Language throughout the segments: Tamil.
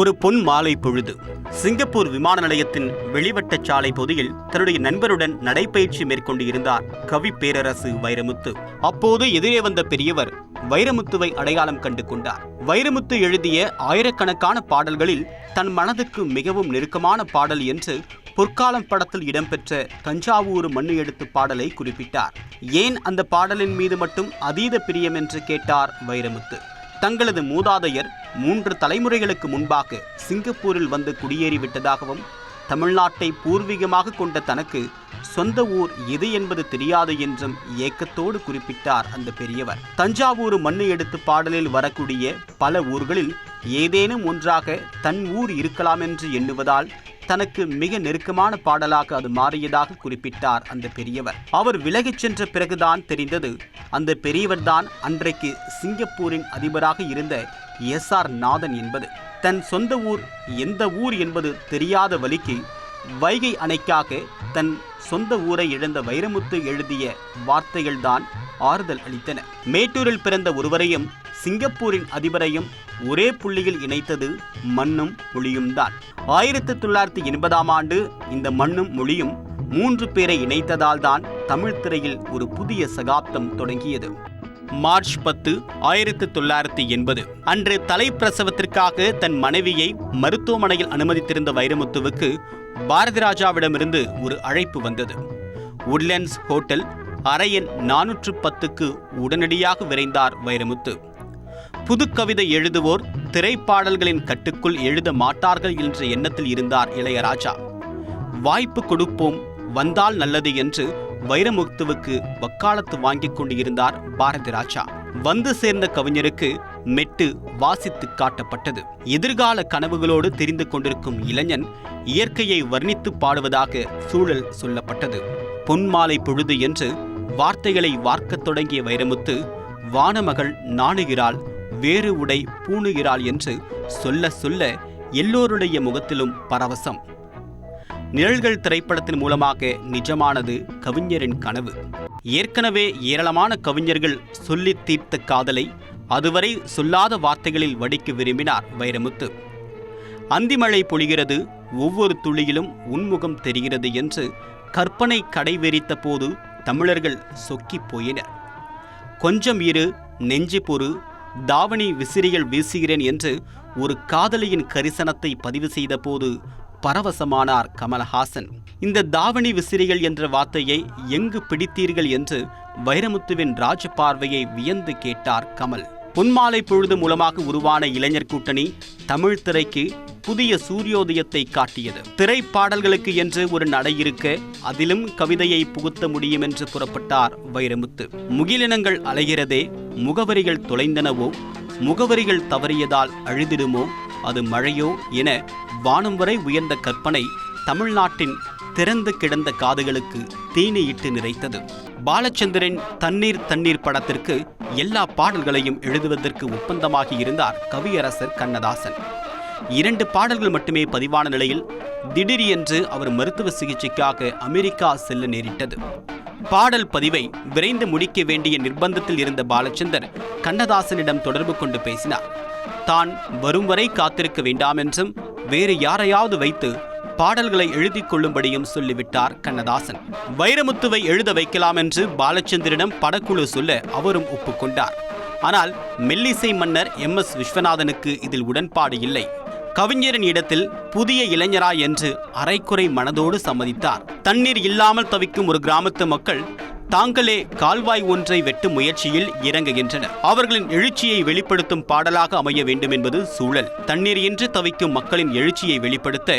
ஒரு பொன் மாலை பொழுது சிங்கப்பூர் விமான நிலையத்தின் வெளிவட்ட சாலை பகுதியில் தன்னுடைய நண்பருடன் நடைபயிற்சி மேற்கொண்டு இருந்தார் கவி பேரரசு வைரமுத்து. அப்போது எதிரே வந்த பெரியவர் வைரமுத்துவை அடையாளம் கண்டு கொண்டார். வைரமுத்து எழுதிய ஆயிரக்கணக்கான பாடல்களில் தன் மனதுக்கு மிகவும் நெருக்கமான பாடல் என்று பொற்காலம் படத்தில் இடம்பெற்ற தஞ்சாவூர் மண்ணு எடுத்து பாடலை குறிப்பிட்டார். ஏன் அந்த பாடலின் மீது மட்டும் அதீத பிரியம் என்று கேட்டார் வைரமுத்து. தங்களது மூதாதையர் 3 தலைமுறைகளுக்கு முன்பாக சிங்கப்பூரில் வந்து குடியேறிவிட்டதாகவும் தமிழ்நாட்டை பூர்வீகமாக கொண்ட தனக்கு சொந்த ஊர் எது என்பது தெரியாது என்றும் ஏக்கத்தோடு குறிப்பிட்டார் அந்த பெரியவர். தஞ்சாவூர் மண்ணு எடுத்து பாடலில் வரக்கூடிய பல ஊர்களில் ஏதேனும் ஒன்றாக தன் ஊர் இருக்கலாம் என்று எண்ணுவதால் தனக்கு மிக நெருக்கமான பாடலாக அது மாறியதாக குறிப்பிட்டார் அந்த பெரியவர். அவர் விலகிச் சென்ற பிறகுதான் தெரிந்தது அந்த பெரியவர்தான் அன்றைக்கு சிங்கப்பூரின் அதிபராக இருந்த SR நாதன் என்பது. தன் சொந்த ஊர் எந்த ஊர் என்பது தெரியாத வலிக்கு வைகை அணைக்காக தன் சொந்த ஊரை இழந்த வைரமுத்து எழுதிய வார்த்தைகள்தான் ஆறுதல் அளித்தன. மேட்டூரில் பிறந்த ஒருவரையும் சிங்கப்பூரின் அதிபரையும் ஒரே புள்ளியில் இணைத்தது மண்ணும் மொழியும் தான். 1980ஆம் ஆண்டு இந்த மண்ணும் மொழியும் 3 பேரை இணைத்ததால் தான் தமிழ் திரையில் ஒரு புதிய சகாப்தம் தொடங்கியது. மார்ச் 10, 1980 அன்று தலைப்பிரசவத்திற்காக தன் மனைவியை மருத்துவமனையில் அனுமதித்திருந்த வைரமுத்துவுக்கு பாரதி ராஜாவிடமிருந்து ஒரு அழைப்பு வந்தது. உட்லண்ட்ஸ் ஹோட்டல் அறை எண் 410க்கு உடனடியாக விரைந்தார் வைரமுத்து. புது கவிதை எழுதுவோர் திரைப்பாடல்களின் கட்டுக்குள் எழுத மாட்டார்கள் என்ற எண்ணத்தில் இருந்தார் இளையராஜா. வாய்ப்பு கொடுப்போம், வந்தால் நல்லது என்று வைரமுத்துவுக்கு வக்காலத்து வாங்கிக் கொண்டு இருந்தார் பாரதி ராஜா. வந்து சேர்ந்த கவிஞருக்கு மெட்டு வாசித்து காட்டப்பட்டது. எதிர்கால கனவுகளோடு தெரிந்து கொண்டிருக்கும் இளைஞன் இயற்கையை வர்ணித்து பாடுவதாக சூழல் சொல்லப்பட்டது. பொன்மாலை பொழுது என்று வார்த்தைகளை வார்க்கத் தொடங்கிய வைரமுத்து வானமகள் நாணுகிறாள், வேறு உடை பூணுகிறாள் என்று சொல்ல சொல்ல எல்லோருடைய முகத்திலும் பரவசம். நிழல்கள் திரைப்படத்தின் மூலமாக நிஜமானது கவிஞரின் கனவு. ஏற்கனவே ஏராளமான கவிஞர்கள் சொல்லி தீர்த்த காதலை அதுவரை சொல்லாத வார்த்தைகளில் வடிக்க விரும்பினார் வைரமுத்து. அந்திமழை பொழிகிறது, ஒவ்வொரு துளியிலும் உன்முகம் தெரிகிறது என்று கற்பனை கடைவெறித்த போது தமிழர்கள் சொக்கி போயினர். கொஞ்சம் இரு, நெஞ்சு பொறு, தாவணி விசிறிகள் வீசுகிறேன் என்று ஒரு காதலியின் கரிசனத்தை பதிவு செய்த போது பரவசமானார் கமல்ஹாசன். இந்த தாவணி விசிறிகள் என்ற வார்த்தையை எங்கு பிடித்தீர்கள் என்று வைரமுத்துவின் ராஜ பார்வையை வியந்து கேட்டார் கமல். பொன்மாலை பொழுது மூலமாக உருவான இளைஞர் கூட்டணி தமிழ் திரைக்கு புதிய சூரியோதயத்தை காட்டியது. திரைப்பாடல்களுக்கு என்று ஒரு நடை இருக்க அதிலும் கவிதையை புகுத்த முடியும் என்று புறப்பட்டார் வைரமுத்து. முகிலினங்கள் அலைகிறதே, முகவரிகள் தொலைந்தனவோ, முகவரிகள் தவறியதால் அழுதிடுமோ, அது மழையோ என வானம் வரை உயர்ந்த கற்பனை தமிழ்நாட்டின் திறந்து கிடந்த காதுகளுக்கு தீனியிட்டு நிறைத்தது. பாலச்சந்திரன் தண்ணீர் தண்ணீர் படத்திற்கு எல்லா பாடல்களையும் எழுதுவதற்கு ஒப்பந்தமாகி இருந்தார் கவியரசர் கண்ணதாசன். 2 பாடல்கள் மட்டுமே பதிவான நிலையில் திடீரென்று அவர் மருத்துவ சிகிச்சைக்காக அமெரிக்கா செல்ல நேரிட்டது. பாடல் பதிவை விரைந்து முடிக்க வேண்டிய நிர்பந்தத்தில் இருந்த பாலச்சந்தர் கண்ணதாசனிடம் தொடர்பு கொண்டு பேசினார். தான் வரும் வரை காத்திருக்க வேண்டாம் என்றும் வேறு யாரையாவது வைத்து பாடல்களை எழுதி கொள்ளும்படியும் சொல்லிவிட்டார் கண்ணதாசன். வைரமுத்துவை எழுத வைக்கலாம் என்று பாலச்சந்திரிடம் படக்குழு சொல்ல அவரும் ஒப்புக்கொண்டார். ஆனால் மெல்லிசை மன்னர் MS விஸ்வநாதனுக்கு இதில் உடன்பாடு இல்லை. கவிஞரின் இடத்தில் புதிய இளைஞரா என்று அரைக்குறை மனதோடு சம்மதித்தார். தண்ணீர் இல்லாமல் தவிக்கும் ஒரு கிராமத்து மக்கள் தாங்களே கால்வாய் ஒன்றை வெட்டும் முயற்சியில் இறங்குகின்றனர். அவர்களின் எழுச்சியை வெளிப்படுத்தும் பாடலாக அமைய வேண்டும் என்பது சூழல். தண்ணீர் இன்றி தவிக்கும் மக்களின் எழுச்சியை வெளிப்படுத்த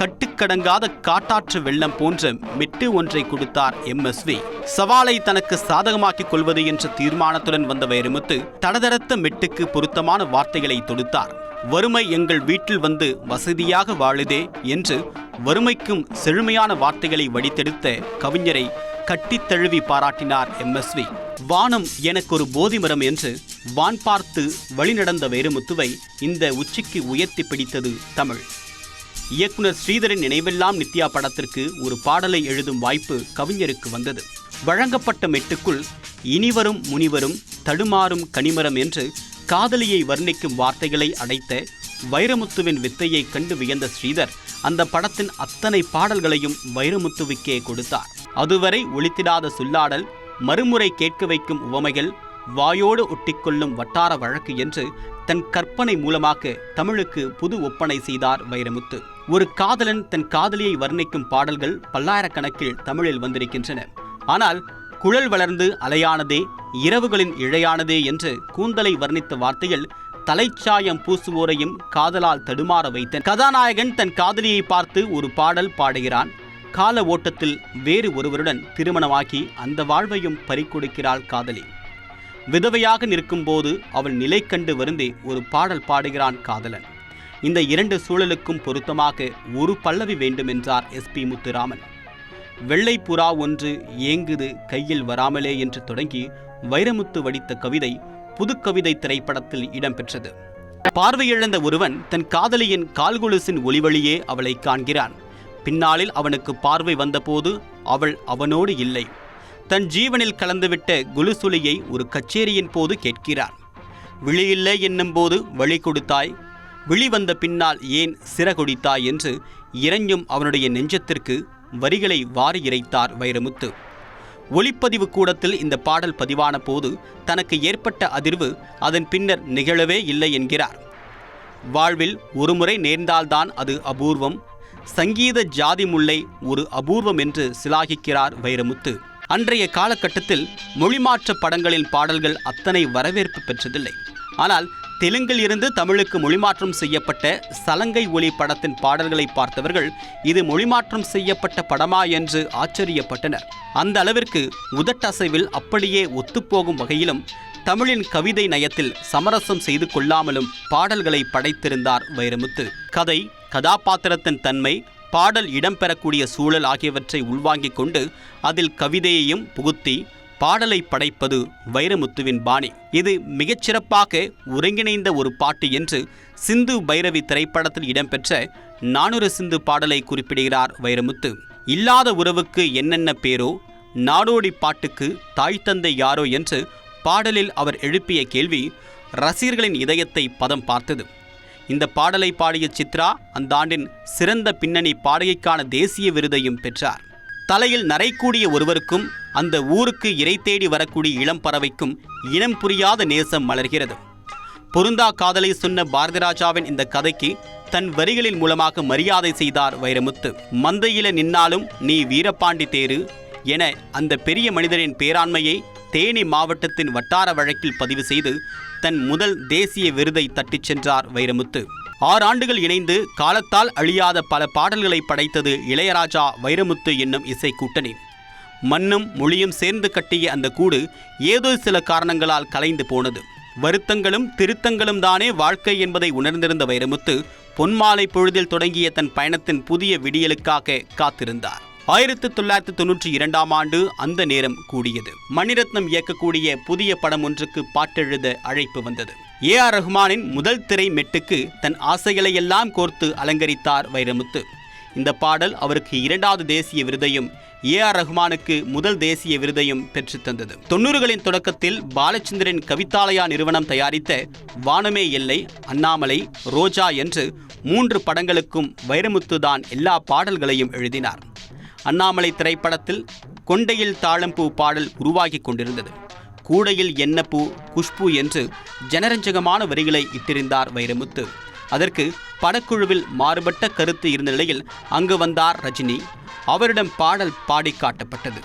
கட்டுக்கடங்காத காட்டாற்று வெள்ளம் போன்ற மெட்டு ஒன்றை கொடுத்தார் MSV. சவாலை தனக்கு சாதகமாக்கிக் கொள்வது என்ற தீர்மானத்துடன் வந்த வைரமுத்து தடதடத்த மெட்டுக்கு பொருத்தமான வார்த்தைகளை தொடுத்தார். வறுமை எங்கள் வீட்டில் வந்து வசதியாக வாழுதே என்று வறுமைக்கும் செழுமையான வார்த்தைகளை வடித்தெடுத்த கவிஞரை கட்டித் தழுவி பாராட்டினார் MSV. வானம் எனக்கு ஒரு போதி மரம் என்று வான் பார்த்து வழிநடந்த வைரமுத்துவை இந்த உச்சிக்கு உயர்த்தி பிடித்தது தமிழ். இயக்குனர் ஸ்ரீதரின் நினைவெல்லாம் நித்யா படத்திற்கு ஒரு பாடலை எழுதும் வாய்ப்பு கவிஞருக்கு வந்தது. வழங்கப்பட்ட மெட்டுக்குள் இனிவரும் முனிவரும் தடுமாறும் கனிமரம் என்று காதலியை வர்ணிக்கும் வார்த்தைகளை அடைத்த வைரமுத்துவின் வித்தையை கண்டு வியந்த ஸ்ரீதர் அந்த படத்தின் அத்தனை பாடல்களையும் வைரமுத்துவுக்கே கொடுத்தார். அதுவரை ஒலித்திடாத சொல்லாடல், மறுமுறை கேட்க வைக்கும் உவமைகள், வாயோடு ஒட்டிக்கொள்ளும் வட்டார வழக்கு என்று தன் கற்பனை மூலமாக தமிழுக்கு புது ஒப்பனை செய்தார் வைரமுத்து. ஒரு காதலன் தன் காதலியை வர்ணிக்கும் பாடல்கள் பல்லாயிரக்கணக்கில் தமிழில் வந்திருக்கின்றன. ஆனால் குழல் வளர்ந்து அலையானதே, இரவுகளின் இழையானதே என்று கூந்தலை வர்ணித்த வார்த்தையில் தலைச்சாயம் பூசுவோரையும் காதலால் தடுமாற வைத்த கதாநாயகன் தன் காதலியை பார்த்து ஒரு பாடல் பாடுகிறான். கால ஓட்டத்தில் வேறு ஒருவருடன் திருமணமாக்கி அந்த வாழ்வையும் பறிகொடுக்கிறாள் காதலி. விதவையாக நிற்கும் போது அவள் நிலை கண்டு வருந்தே ஒரு பாடல் பாடுகிறான் காதலன். இந்த இரண்டு சூழலுக்கும் பொருத்தமாக ஒரு பல்லவி வேண்டும் என்றார் SP முத்துராமன். வெள்ளை புறா ஒன்று ஏங்குது கையில் வராமலே என்று தொடங்கி வைரமுத்து வடித்த கவிதை புதுக்கவிதை திரைப்படத்தில் இடம்பெற்றது. பார்வையிழந்த ஒருவன் தன் காதலியின் கால்கொலுசின் ஒளிவழியே அவளை காண்கிறான். பின்னாளில் அவனுக்கு பார்வை வந்தபோது அவள் அவனோடு இல்லை. தன் ஜீவனில் கலந்துவிட்ட குலுசுலியை ஒரு கச்சேரியின் போது கேட்கிறான். விழியில்லை என்னும் போது வழி கொடுத்தாய், விழி வந்த பின்னால் ஏன் சிறகொடித்தாய் என்று இறைஞ்சும் அவனுடைய நெஞ்சத்திற்கு வரிகளை வாரி இறைத்தார் வைரமுத்து. ஒளிப்பதிவு கூடத்தில் இந்த பாடல் பதிவான போது தனக்கு ஏற்பட்ட அதிர்வு அதன் பின்னர் நிகழவே இல்லை என்கிறார். வாழ்வில் ஒருமுறை நேர்ந்தால்தான் அது அபூர்வம், சங்கீத ஜாதி முல்லை ஒரு அபூர்வம் என்று சிலாகிக்கிறார் வைரமுத்து. அன்றைய காலகட்டத்தில் மொழிமாற்ற படங்களின் பாடல்கள் அத்தனை வரவேற்பு பெற்றதில்லை. ஆனால் தெலுங்கில் இருந்து தமிழுக்கு மொழிமாற்றம் செய்யப்பட்ட சலங்கை ஒலி படத்தின் பாடல்களை பார்த்தவர்கள் இது மொழிமாற்றம் செய்யப்பட்ட படமா என்று ஆச்சரியப்பட்டனர். அந்த அளவிற்கு உதட்டசைவில் அப்படியே ஒத்துப்போகும் வகையிலும் தமிழின் கவிதை நயத்தில் சமரசம் செய்து கொள்ளாமலும் பாடல்களை படைத்திருந்தார் வைரமுத்து. கதை, கதாபாத்திரத்தின் தன்மை, பாடல் இடம்பெறக்கூடிய சூழல் ஆகியவற்றை உள்வாங்கிக் கொண்டு அதில் கவிதையையும் புகுத்தி பாடலை படைப்பது வைரமுத்துவின் பாணி. இது மிகச்சிறப்பாக ஒருங்கிணைந்த ஒரு பாட்டு என்று சிந்து பைரவி திரைப்படத்தில் இடம்பெற்ற 400 சிந்து பாடலை குறிப்பிடுகிறார் வைரமுத்து. இல்லாத உறவுக்கு என்னென்ன பேரோ, நாடோடி பாட்டுக்கு தாய் தந்தை யாரோ என்று பாடலில் அவர் எழுப்பிய கேள்வி ரசிகர்களின் இதயத்தை பதம் பார்த்தது. இந்த பாடலை பாடிய சித்ரா அந்த ஆண்டின் சிறந்த பின்னணி பாடகைக்கான தேசிய விருதையும் பெற்றார். தலையில் நரைக்கூடிய ஒருவருக்கும் அந்த ஊருக்கு இறை தேடி வரக்கூடிய இளம் பறவைக்கும் இனம் புரியாத நேசம் மலர்கிறது. பொருந்தா காதலை சொன்ன பாரதிராஜாவின் இந்த கதைக்கு தன் வரிகளின் மூலமாக மரியாதை செய்தார் வைரமுத்து. மந்தையில நின்னாலும் நீ வீரபாண்டி தேரு என அந்த பெரிய மனிதரின் பேராண்மையை தேனி மாவட்டத்தின் வட்டார வழக்கில் பதிவு செய்து தன் முதல் தேசிய விருதை தட்டிச் சென்றார் வைரமுத்து. 6 ஆண்டுகள் இணைந்து காலத்தால் அழியாத பல பாடல்களை படைத்தது இளையராஜா வைரமுத்து என்னும் இசை கூட்டணி. மண்ணும் மொழியும் சேர்ந்து கட்டிய அந்த கூடு ஏதோ சில காரணங்களால் கலைந்து போனது. வருத்தங்களும் திருத்தங்களும் தானே வாழ்க்கை என்பதை உணர்ந்திருந்த வைரமுத்து பொன்மாலை பொழுதில் தொடங்கிய தன் பயணத்தின் புதிய விடியலுக்காக காத்திருந்தார். 1992ஆம் ஆண்டு அந்த நேரம் கூடியது. மணிரத்னம் இயக்கக்கூடிய புதிய படம் ஒன்றுக்கு பாட்டெழுத அழைப்பு வந்தது. AR ரஹ்மானின் முதல் திரை மெட்டுக்கு தன் ஆசைகளை எல்லாம் கோர்த்து அலங்கரித்தார் வைரமுத்து. இந்த பாடல் அவருக்கு 2வது தேசிய விருதையும் AR ரஹ்மானுக்கு முதல் தேசிய விருதையும் பெற்றுத்தந்தது. 90களின் தொடக்கத்தில் பாலச்சந்திரன் கவிதாலயா நிறுவனம் தயாரித்த வானமே எல்லை, அண்ணாமலை, ரோஜா என்று 3 படங்களுக்கும் வைரமுத்து தான் எல்லா பாடல்களையும் எழுதினார். அண்ணாமலை திரைப்படத்தில் கொண்டையில் தாழம்பூ பாடல் உருவாகி கொண்டிருந்தது. கூடையில் என்ன பூ, குஷ்பு என்று ஜனரஞ்சகமான வரிகளை இட்டிருந்தார் வைரமுத்து. அதற்கு படக்குழுவில் மாறுபட்ட கருத்து இருந்த நிலையில் அங்கு வந்தார் ரஜினி. அவரிடம் பாடல் பாடி காட்டப்பட்டது.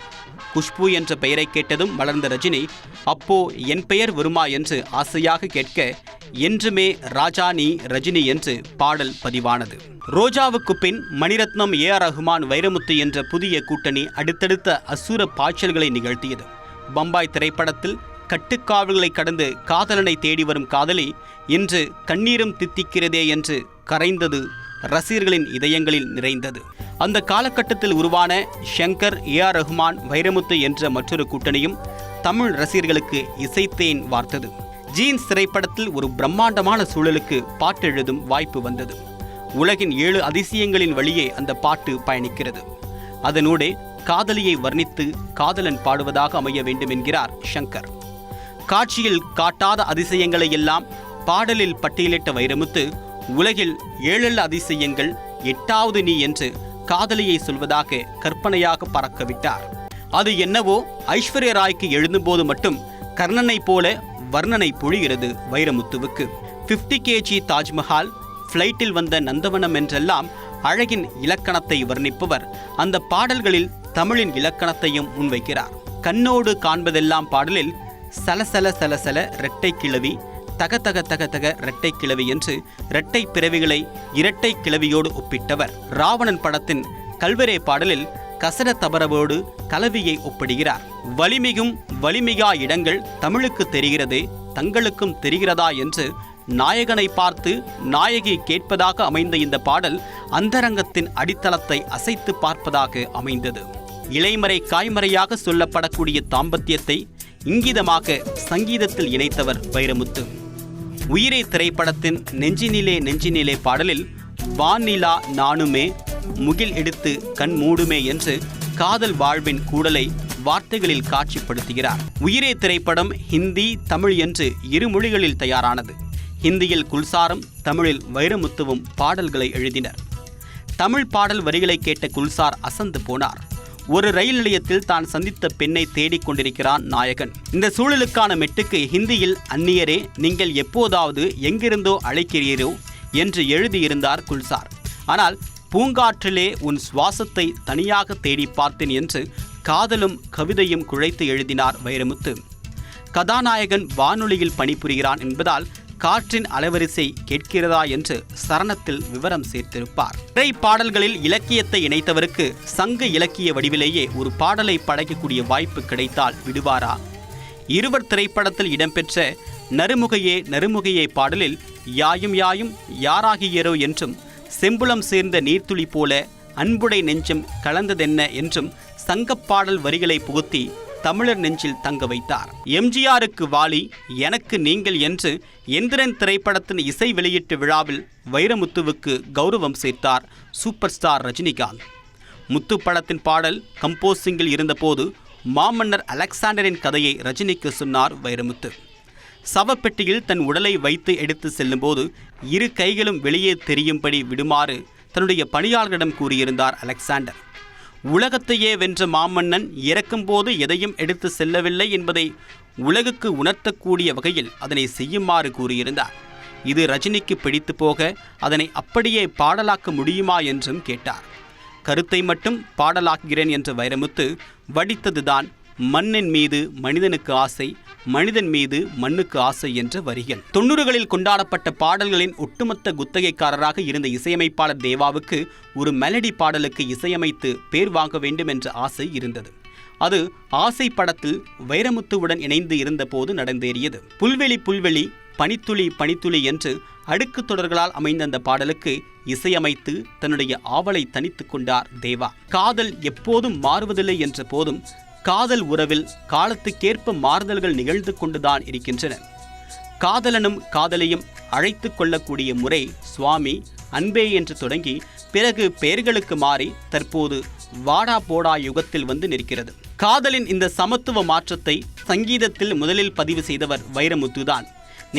குஷ்பு என்ற பெயரை கேட்டதும் வளர்ந்த ரஜினி, அப்போ என் பெயர் வருமா என்று ஆசையாக கேட்க, என்றுமே ராஜா நீ ரஜினி என்று பாடல் பதிவானது. ரோஜாவுக்கு பின் மணிரத்னம், AR ரஹ்மான், வைரமுத்து என்ற புதிய கூட்டணி அடுத்தடுத்த அசுர பாய்ச்சல்களை நிகழ்த்தியது. பம்பாய் திரைப்படத்தில் கட்டுக்காவல்களை கடந்து காதலனை தேடி வரும் காதலி இன்று கண்ணீரும் தித்திக்கிறதே என்று கரைந்தது ரசிகர்களின் இதயங்களில் நிறைந்தது. அந்த காலகட்டத்தில் உருவான ஷங்கர், AR ரஹ்மான், வைரமுத்து என்ற மற்றொரு கூட்டணியும் தமிழ் ரசிகர்களுக்கு இசைத்தேன் வார்த்தது. ஜீன்ஸ் திரைப்படத்தில் ஒரு பிரம்மாண்டமான சூழலுக்கு பாட்டு எழுதும் வாய்ப்பு வந்தது. உலகின் 7 அதிசயங்களின் வழியே அந்த பாட்டு பயணிக்கிறது. அதனூடே காதலியை வர்ணித்து காதலன் பாடுவதாக அமைய வேண்டும் என்கிறார் ஷங்கர். காட்சியில் காட்டாத அதிசயங்களை எல்லாம் பாடலில் பட்டியலிட்ட வைரமுத்து உலகில் 7 அதிசயங்கள் 8வது நீ என்று காதலியை சொல்வதாக கற்பனையாக பறக்கவிட்டார். அது என்னவோ ஐஸ்வர்யா ராய்க்கு எழுதும்போது மட்டும் கர்ணனை போல வர்ணனை பொழிகிறது வைரமுத்துவுக்கு. 50 kg தாஜ்மஹால், ஃப்ளைட்டில் வந்த நந்தவனம் என்றெல்லாம் அழகின் இலக்கணத்தை வர்ணிப்பவர் அந்த பாடல்களில் தமிழின் இலக்கணத்தையும் முன்வைக்கிறார். கண்ணோடு காண்பதெல்லாம் பாடலில் சலசல சலசல இரட்டை கிழவி, தக தக தக தக இரட்டை கிழவி என்று இரட்டை பிறவிகளை இரட்டை கிழவியோடு ஒப்பிட்டவர். ராவணன் படத்தின் கல்வரே பாடலில் கசட தபரவோடு கலவியை ஒப்பிடுகிறார். வலிமிகும் வலிமிகா இடங்கள் தமிழுக்கு தெரிகிறதே, தங்களுக்கும் தெரிகிறதா என்று நாயகனை பார்த்து நாயகி கேட்பதாக அமைந்த இந்த பாடல் அந்தரங்கத்தின் அடித்தளத்தை அசைத்து பார்ப்பதாக அமைந்தது. இலைமறை காய்மறையாக சொல்லப்படக்கூடிய தாம்பத்தியத்தை இங்கிதமாக சங்கீதத்தில் இணைத்தவர் வைரமுத்து. உயிரே திரைப்படத்தின் நெஞ்சினிலே நெஞ்சினிலே பாடலில் வானிலா நானுமே முகில் எடுத்து கண் மூடுமே என்று காதல் வாழ்வின் கூடலை வார்த்தைகளில் காட்சிப்படுத்துகிறார். உயிரே திரைப்படம் ஹிந்தி, தமிழ் என்று 2 மொழிகளில் தயாரானது. ஹிந்தியில் குல்சாரும், தமிழில் வைரமுத்துவும் பாடல்களை எழுதினர். தமிழ் பாடல் வரிகளை கேட்ட குல்சார் அசந்து போனார். ஒரு ரயில் நிலையத்தில் தான் சந்தித்த பெண்ணை தேடிக்கொண்டிருக்கிறான் நாயகன். இந்த சூழலுக்கான மெட்டுக்கு ஹிந்தியில் அந்நியரே நீங்கள் எப்போதாவது எங்கிருந்தோ அழைக்கிறீரோ என்று எழுதியிருந்தார் குல்சார். ஆனால் பூங்காற்றிலே உன் சுவாசத்தை தனியாக தேடி பார்த்தேன் என்று காதலும் கவிதையும் குழைத்து எழுதினார் வைரமுத்து. கதாநாயகன் வானொலியில் பணிபுரிகிறான் என்பதால் காற்றின் அலைவரிசை கேட்கிறதா என்று சரணத்தில் விவரம் சேர்த்திருப்பார். திரை பாடல்களில் இலக்கியத்தை இணைத்தவருக்கு சங்க இலக்கிய வடிவிலேயே ஒரு பாடலை படைக்கக்கூடிய வாய்ப்பு கிடைத்தால் விடுவாரா? 2 திரைப்படத்தில் இடம்பெற்ற நறுமுகையே நறுமுகையே பாடலில் யாயும் யாயும் யாராகியரோ என்றும் செம்புலம் சேர்ந்த நீர்த்துளி போல அன்புடை நெஞ்சம் கலந்ததென்ன என்றும் சங்கப்பாடல் வரிகளை புகுத்தி தமிழர் நெஞ்சில் தங்க வைத்தார். எம்ஜிஆருக்கு வாலி, எனக்கு நீங்கள் என்று எந்திரன் திரைப்படத்தின் இசை வெளியீட்டு விழாவில் வைரமுத்துவுக்கு கௌரவம் சேர்த்தார் சூப்பர் ஸ்டார் ரஜினிகாந்த். முத்து படத்தின் பாடல் கம்போசிங்கில் இருந்தபோது மாமன்னர் அலெக்சாண்டரின் கதையை ரஜினிக்கு சொன்னார் வைரமுத்து. சவப்பெட்டியில் தன் உடலை வைத்து எடுத்து செல்லும்போது 2 கைகளும் வெளியே தெரியும்படி விடுமாறு தன்னுடைய பணியாளர்களிடம் கூறியிருந்தார் அலெக்சாண்டர். உலகத்தையே வென்ற மாமன்னன் இறக்கும்போது எதையும் எடுத்து செல்லவில்லை என்பதை உலகுக்கு உணர்த்தக்கூடிய வகையில் அதனை செய்யுமாறு கூறியிருந்தார். இது ரஜினிக்கு பிடித்து போக அதனை அப்படியே பாடலாக்க முடியுமா என்றும் கேட்டார். கருத்தை மட்டும் பாடலாக்குகிறேன் என்ற வைரமுத்து வடித்ததுதான் மண்ணின் மீது மனிதனுக்கு ஆசை, மனிதன் மீது மண்ணுக்கு ஆசை என்ற வரிகள். 90களில் கொண்டாடப்பட்ட பாடல்களின் ஒட்டுமொத்த குத்தகைக்காரராக இருந்த இசையமைப்பாளர் தேவாவுக்கு ஒரு மெலடி பாடலுக்கு இசையமைத்து பேர் வாங்க வேண்டும் என்ற ஆசை இருந்தது. அது ஆசை படத்தில் வைரமுத்துவுடன் இணைந்து இருந்தபோது நடந்தேறியது. புல்வெளி புல்வெளி, பனித்துளி பனித்துளி என்று அடுக்கு தொடர்களால் அமைந்த அந்த பாடலுக்கு இசையமைத்து தன்னுடைய ஆவலை தனித்து கொண்டார் தேவா. காதல் எப்போதும் மாறுவதில்லை என்ற போதும் காதல் உறவில் காலத்துக்கேற்ப மாறுதல்கள் நிகழ்ந்து கொண்டுதான் இருக்கின்றன. காதலனும் காதலியும் அழைத்து கொள்ளக்கூடிய முறை சுவாமி, அன்பே என்று தொடங்கி பிறகு பெயர்களுக்கு மாறி தற்போது வாடா போடா யுகத்தில் வந்து நிற்கிறது. காதலின் இந்த சமத்துவ மாற்றத்தை சங்கீதத்தில் முதலில் பதிவு செய்தவர் வைரமுத்துதான்.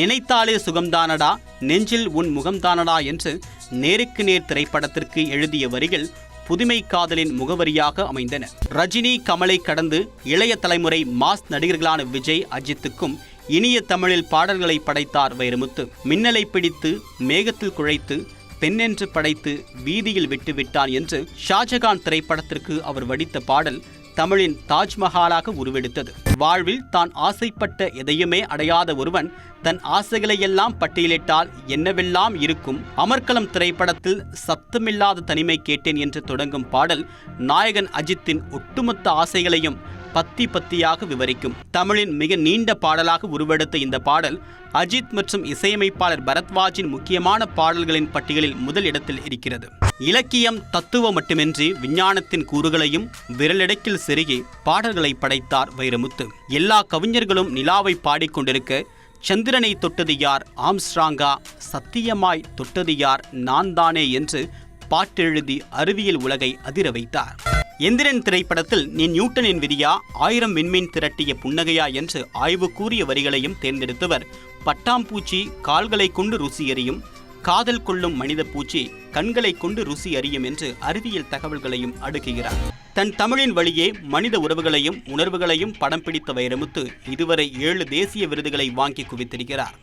நினைத்தாலே சுகம்தானடா, நெஞ்சில் உன் முகம்தானடா என்று நேருக்கு நேர் திரைப்படத்திற்கு எழுதிய வரிகள் புதுமை காதலின் முகவரியாக அமைந்தன. ரஜினி, கமலை கடந்து இளைய தலைமுறை மாஸ் நடிகர்களான விஜய், அஜித்துக்கும் இனிய தமிழில் பாடல்களை படைத்தார் வைரமுத்து. மின்னலை பிடித்து மேகத்தில் குழைத்து பெண்ணென்று படைத்து வீதியில் விட்டுவிட்டான் என்று ஷாஜகான் திரைப்படத்திற்கு அவர் வடித்த பாடல் தமிழின் தாஜ்மஹாலாக உருவெடுத்தது. வாழ்வில் தான் ஆசைப்பட்ட எதையுமே அடையாத ஒருவன் தன் ஆசைகளையெல்லாம் பட்டியலிட்டால் என்னவெல்லாம் இருக்கும். அமர்கலம் திரைப்படத்தில் சத்தமில்லாத தனிமை கேட்டேன் என்று தொடங்கும் பாடல் நாயகன் அஜித்தின் ஒட்டுமொத்த ஆசைகளையும் பத்தி பத்தியாக விவரிக்கும். தமிழின் மிக நீண்ட பாடலாக உருவெடுத்த இந்த பாடல் அஜித் மற்றும் இசையமைப்பாளர் பரத்வாஜின் முக்கியமான பாடல்களின் பட்டியலில் முதல் இடத்தில் இருக்கிறது. இலக்கியம், தத்துவம் மட்டுமின்றி விஞ்ஞானத்தின் கூறுகளையும் விரலிடக்கில் செருகி பாடல்களை படைத்தார் வைரமுத்து. எல்லா கவிஞர்களும் நிலாவை பாடிக்கொண்டிருக்க சந்திரனை தொட்டது யார், ஆம்ஸ்ட்ராங்கா, சத்தியமாய் தொட்டது யார், நான் தானே என்று பாட்டெழுதி அறிவியல் உலகை அதிர வைத்தார். எந்திரன் திரைப்படத்தில் நீ நியூட்டனின் விதியா, 1000 விண்மீன் திரட்டிய புன்னகையா என்று ஆய்வு கூறிய வரிகளையும் தேர்ந்தெடுத்தவர். பட்டாம்பூச்சி கால்களை கொண்டு ருசி எறியும், காதல் கொள்ளும் மனித பூச்சி கண்களை கொண்டு ருசி அறியும் என்று அறிவியல் தகவல்களையும் அடுக்குகிறார். தன் தமிழின் வழியே மனித உறவுகளையும் உணர்வுகளையும் படம் பிடித்த வைரமுத்து இதுவரை 7 தேசிய விருதுகளை வாங்கி குவித்திருக்கிறார்.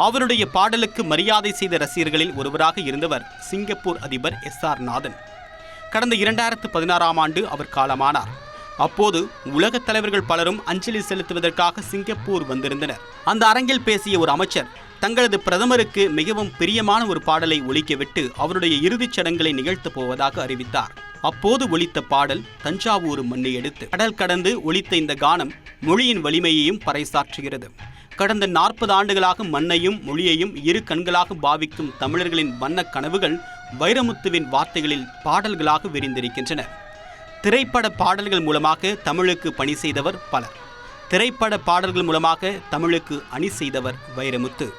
அவருடைய பாடலுக்கு மரியாதை செய்த ரசிகர்களில் ஒருவராக இருந்தவர் சிங்கப்பூர் அதிபர் SR நாதன். கடந்த 2016ஆம் ஆண்டு அவர் காலமானார். அப்போது உலகத் தலைவர்கள் பலரும் அஞ்சலி செலுத்துவதற்காக சிங்கப்பூர் வந்திருந்தனர். அந்த அரங்கில் பேசிய ஒரு அமைச்சர் தங்களது பிரதமருக்கு மிகவும் பிரியமான ஒரு பாடலை ஒலிக்கவிட்டு அவருடைய இறுதிச் சடங்குகளை நிகழ்த்தப் போவதாக அறிவித்தார். அப்போது ஒலித்த பாடல் தஞ்சாவூர் மண்ணை எடுத்து கடல் கடந்து ஒலித்த இந்த கானம் மொழியின் வலிமையையும் பறைசாற்றுகிறது. கடந்த 40 ஆண்டுகளாக மண்ணையும் மொழியையும் இரு கண்களாக பாவிக்கும் தமிழர்களின் வண்ண கனவுகள் வைரமுத்துவின் வார்த்தைகளில் பாடல்களாக விரிந்திருக்கின்றன. திரைப்பட பாடல்கள் மூலமாக தமிழுக்கு பணி செய்தவர் பலர். திரைப்பட பாடல்கள் மூலமாக தமிழுக்கு அணி செய்தவர் வைரமுத்து.